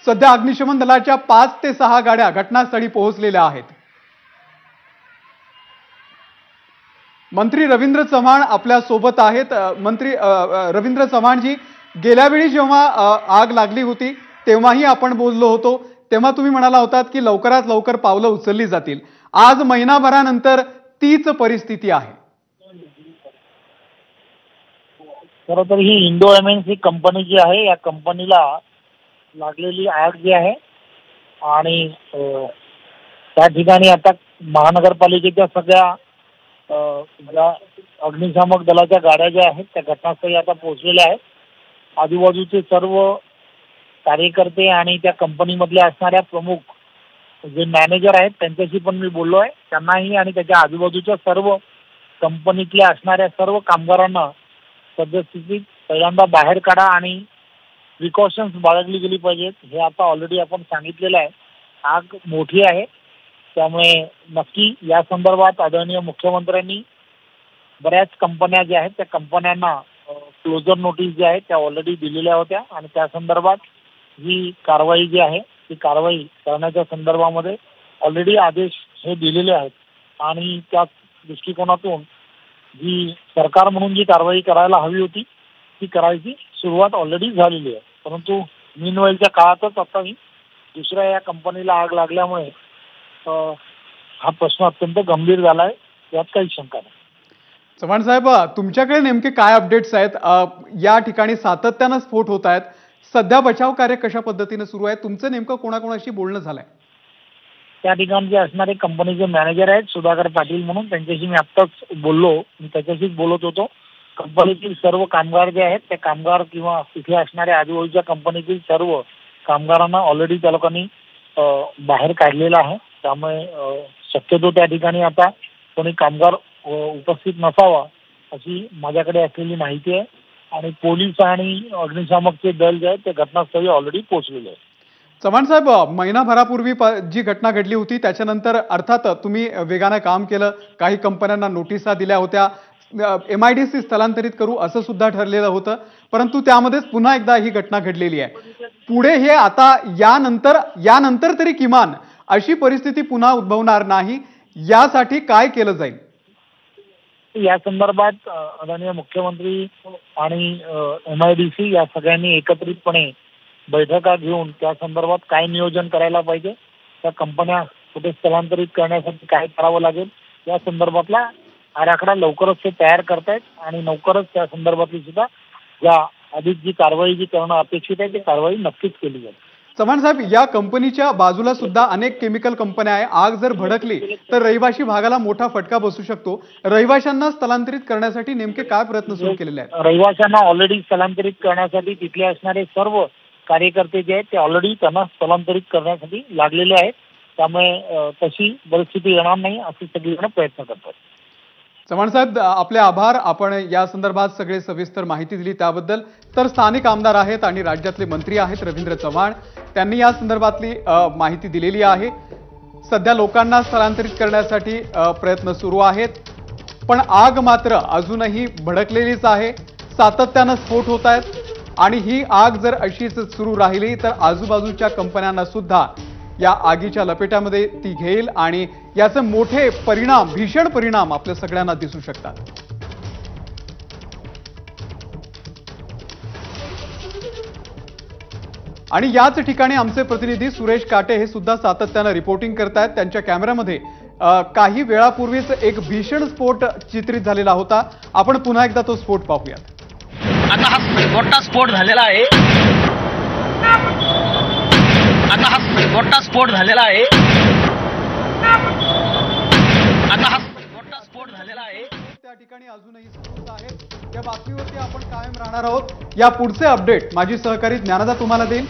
सध्या अग्निशमन दलाच्या 5 ते 6 गाड्या घटनास्थळी पोहोचलेल्या आहेत। मंत्री रवींद्र चव्हाण आपल्या सोबत आहेत। मंत्री रवींद्र चव्हाण जी, गेल्या वेळी जेव्हा आग लागली होती तेव्हाही आपण बोललो होतो, तेव्हा तुम्ही म्हणाला होतात की लवकरात लवकर पावलं उचलली जातील। आज महिनाभरानंतर तीच परिस्थिती आहे। खरं तर ही इंडो एमएनसी कंपनी जी आहे, या कंपनीला लागलेली आग जी आहे आणि त्या ठिकाणी आता महानगरपालिकेच्या सगळ्या ज्या अग्निशामक दलाच्या गाड्या ज्या आहेत त्या घटनास्थळी आता पोहोचलेल्या आहेत। आजूबाजूचे सर्व कार्यकर्ते आणि त्या कंपनीमधले असणाऱ्या प्रमुख जे मॅनेजर आहेत त्यांच्याशी पण मी बोललो आहे। त्यांनाही आणि त्याच्या आजूबाजूच्या सर्व कंपनीतल्या असणाऱ्या सर्व कामगारांना सद्यस्थितीत पहिल्यांदा बाहेर काढा आणि प्रिकॉशन्स बाळगली गेली पाहिजेत, हे आता ऑलरेडी आपण सांगितलेलं आहे। आग मोठी आहे, त्यामुळे नक्की या संदर्भात आदरणीय मुख्यमंत्र्यांनी बऱ्याच कंपन्या ज्या आहेत त्या कंपन्यांना क्लोजर नोटीस ज्या आहेत त्या ऑलरेडी दिलेल्या होत्या आणि त्या संदर्भात ही कारवाई जी आहे ती कारवाई करण्याच्या संदर्भामध्ये ऑलरेडी आदेश हे दिलेले आहेत आणि त्या दृष्टिकोनातून जी सरकार म्हणून जी कारवाई करायला हवी होती ती करायची सुरुवात ऑलरेडी झालेली आहे। परंतु मीनवेलच्या काळातच आता ही दुसऱ्या या कंपनीला आग लागल्यामुळे हा प्रश्न अत्यंत गंभीर झाला आहे, यात काही शंका नाही। चव्हाण साहेब, तुमच्याकडे नेमके काय अपडेट्स आहेत? या ठिकाणी सातत्याने स्फोट होत आहेत, सध्या बचाव कार्य कशा पद्धतीने सुरू आहे? तुमचं नेमकं कोणाकोणाशी बोलणं झालंय? त्या ठिकाणचे असणारे कंपनीचे मॅनेजर आहेत सुधाकर पाटील म्हणून, त्यांच्याशी मी आत्ताच बोललो, मी त्याच्याशीच बोलत होतो। कंपनीतील सर्व कामगार जे आहेत त्या कामगार किंवा तिथे असणाऱ्या आजूबाजूच्या कंपनीतील सर्व कामगारांना ऑलरेडी त्या लोकांनी बाहेर काढलेलं आहे। त्यामुळे शक्यतो त्या ठिकाणी आता कोणी कामगार उपस्थित नसावा अशी माझ्याकडे असलेली माहिती आहे आणि पोलीस आणि अग्निशामकचे दल जे आहेत ते घटनास्थळी ऑलरेडी पोहोचलेले आहेत। चव्हाण साहेब, महिनाभरापूर्वी जी घटना घडली होती त्याच्यानंतर अर्थात तुम्ही वेगाने काम केलं, काही कंपन्यांना नोटिसा दिल्या होत्या, MIDC स्थलांतरित करू असं सुद्धा ठरलेलं होतं, परंतु त्यामध्येच पुन्हा एकदा ही घटना घडलेली आहे। पुढे हे आता यानंतर तरी किमान अशी परिस्थिती पुन्हा उद्भवणार नाही यासाठी काय केलं जाईल? या संदर्भात आदरणीय मुख्यमंत्री आणि MIDC या सगळ्यांनी एकत्रितपणे बैठका घेऊन त्या संदर्भात काय नियोजन करायला पाहिजे, त्या कंपन्या कुठे स्थलांतरित करण्यासाठी काय करावं लागेल या संदर्भातला आराखडा लवकरच ते तयार करतायत आणि लवकरच त्या संदर्भातली सुद्धा ज्या अधिक जी कारवाई जी करणं अपेक्षित आहे ती कारवाई नक्कीच केली जाईल। चव्हाण साहेब, या कंपनीच्या बाजूला सुद्धा अनेक केमिकल कंपन्या आहे, आग जर भडकली तर रहिवासी भागाला मोठा फटका बसू शकतो। रहिवाशांना स्थलांतरित करण्यासाठी नेमके काय प्रयत्न सुरू केलेले आहेत? रहिवाशांना ऑलरेडी स्थलांतरित करण्यासाठी तिथले असणारे सर्व कार्यकर्ते जे आहेत ते ऑलरेडी त्यांना स्थलांतरित करण्यासाठी लागलेले आहेत, त्यामुळे तशी परिस्थिती येणार नाही असे सगळेजण प्रयत्न करतात। चव्हाण साहेब, आपले आभार। आपण या संदर्भात सगळे सविस्तर माहिती दिली त्याबद्दल। तर स्थानिक आमदार आहेत आणि राज्यातले मंत्री आहेत रवींद्र चव्हाण, त्यांनी या संदर्भातली माहिती दिलेली आहे। सध्या लोकांना स्थलांतरित करण्यासाठी प्रयत्न सुरू आहेत, पण आग मात्र अजूनही भडकलेलीच आहे, सातत्याने स्फोट होत आहेत आणि ही आग जर अशीच सुरू राहिली तर आजूबाजूच्या कंपन्यांना सुद्धा या आगीच्या लपेट्यामध्ये ती घेईल आणि याचे मोठे परिणाम, भीषण परिणाम आपल्या सगळ्यांना दिसू शकतात। आणि याच ठिकाणी आमचे प्रतिनिधी सुरेश काटे हे सुद्धा सातत्याने रिपोर्टिंग करतायत। त्यांच्या कॅमेऱ्यामध्ये काही वेळापूर्वीच एक भीषण स्फोट चित्रित झालेला होता, आपण पुन्हा एकदा तो स्फोट पाहूयात। आता हा मोठा स्फोट झालेला आहे, त्या ठिकाणी अजूनही स्फोट आहेत। या बातमीवरती आपण कायम राहणार आहोत। या पुढचे अपडेट माझी सहकारी ज्ञानदा तुम्हाला देईल।